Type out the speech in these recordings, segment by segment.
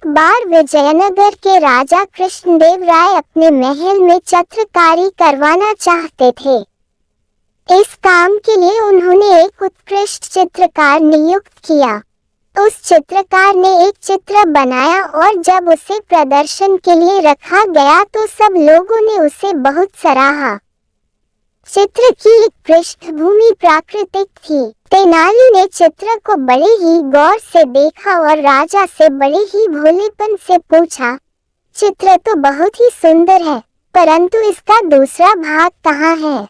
एक बार विजयनगर के राजा कृष्णदेव राय अपने महल में चित्रकारी करवाना चाहते थे। इस काम के लिए उन्होंने एक उत्कृष्ट चित्रकार नियुक्त किया। उस चित्रकार ने एक चित्र बनाया और जब उसे प्रदर्शन के लिए रखा गया तो सब लोगों ने उसे बहुत सराहा। चित्र की एक पृष्ठभूमि प्राकृतिक थी। तेनाली ने चित्र को बड़े ही गौर से देखा और राजा से बड़े ही भोलेपन से पूछा, चित्र तो बहुत ही सुंदर है, परंतु इसका दूसरा भाग कहाँ है?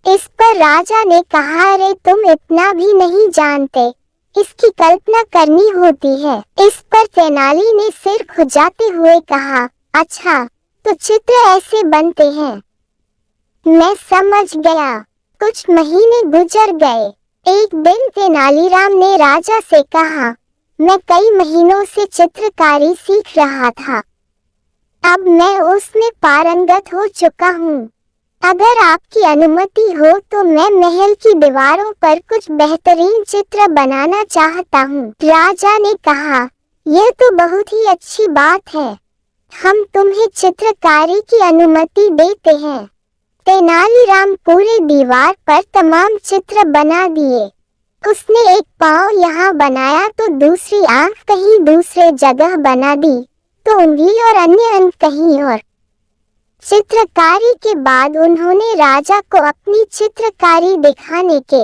इस पर राजा ने कहा, अरे तुम इतना भी नहीं जानते, इसकी कल्पना करनी होती है। इस पर तेनाली ने सिर खुजाते हुए कहा, अच्छा तो चित्र ऐसे बनते हैं, मैं समझ गया। कुछ महीने गुजर गए। एक दिन तेनालीराम ने राजा से कहा, मैं कई महीनों से चित्रकारी सीख रहा था, अब मैं उसमें पारंगत हो चुका हूँ। अगर आपकी अनुमति हो तो मैं महल की दीवारों पर कुछ बेहतरीन चित्र बनाना चाहता हूँ। राजा ने कहा, यह तो बहुत ही अच्छी बात है, हम तुम्हें चित्रकारी की अनुमति देते हैं। तेनालीराम पूरे दीवार पर तमाम चित्र बना दिए। उसने एक पाँव यहाँ बनाया तो दूसरी आंख कहीं दूसरे जगह बना दी, तो उंगली और अन्य अंग कहीं और। चित्रकारी के बाद उन्होंने राजा को अपनी चित्रकारी दिखाने के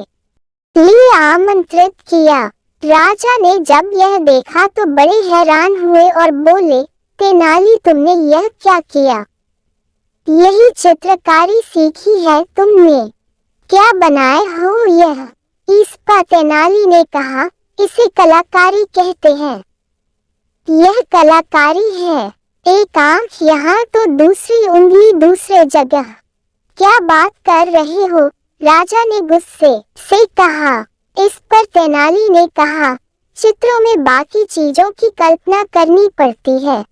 लिए आमंत्रित किया। राजा ने जब यह देखा तो बड़े हैरान हुए और बोले, तेनाली तुमने यह क्या किया? यही चित्रकारी सीखी है तुमने? क्या बनाए हो यह? इस पर तेनाली ने कहा, इसे कलाकारी कहते हैं। यह कलाकारी है, एक आंख यहाँ तो दूसरी उंगली दूसरे जगह। क्या बात कर रहे हो? राजा ने गुस्से से कहा। इस पर तेनाली ने कहा, चित्रों में बाकी चीजों की कल्पना करनी पड़ती है।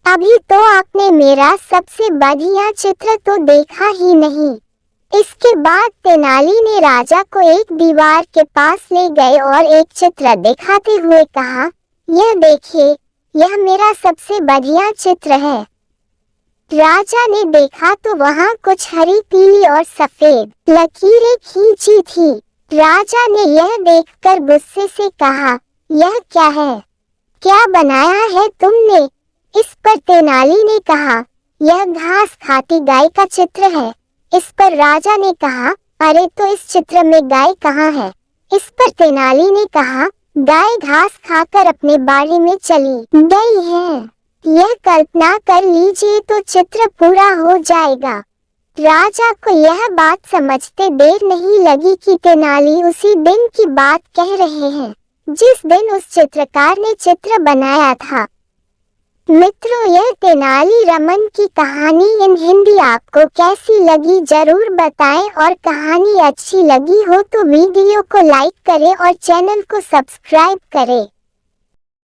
अभी तो आपने मेरा सबसे बढ़िया चित्र तो देखा ही नहीं। इसके बाद तेनाली ने राजा को एक दीवार के पास ले गए और एक चित्र दिखाते हुए कहा, यह देखिए, यह मेरा सबसे बढ़िया चित्र है। राजा ने देखा तो वहाँ कुछ हरी, पीली और सफेद लकीरें खींची थी। राजा ने यह देखकर गुस्से से कहा, यह क्या है? क्या बनाया है तुमने? इस पर तेनाली ने कहा, यह घास खाती गाय का चित्र है। इस पर राजा ने कहा, अरे तो इस चित्र में गाय कहाँ है? इस पर तेनाली ने कहा, गाय घास खाकर अपने बाड़ी में चली गई है। यह कल्पना कर लीजिए तो चित्र पूरा हो जाएगा। राजा को यह बात समझते देर नहीं लगी कि तेनाली उसी दिन की बात कह रहे हैं जिस दिन उस चित्रकार ने चित्र बनाया था। मित्रों, यह तेनाली रमन की कहानी इन हिंदी आपको कैसी लगी जरूर बताएं और कहानी अच्छी लगी हो तो वीडियो को लाइक करें और चैनल को सब्सक्राइब करें।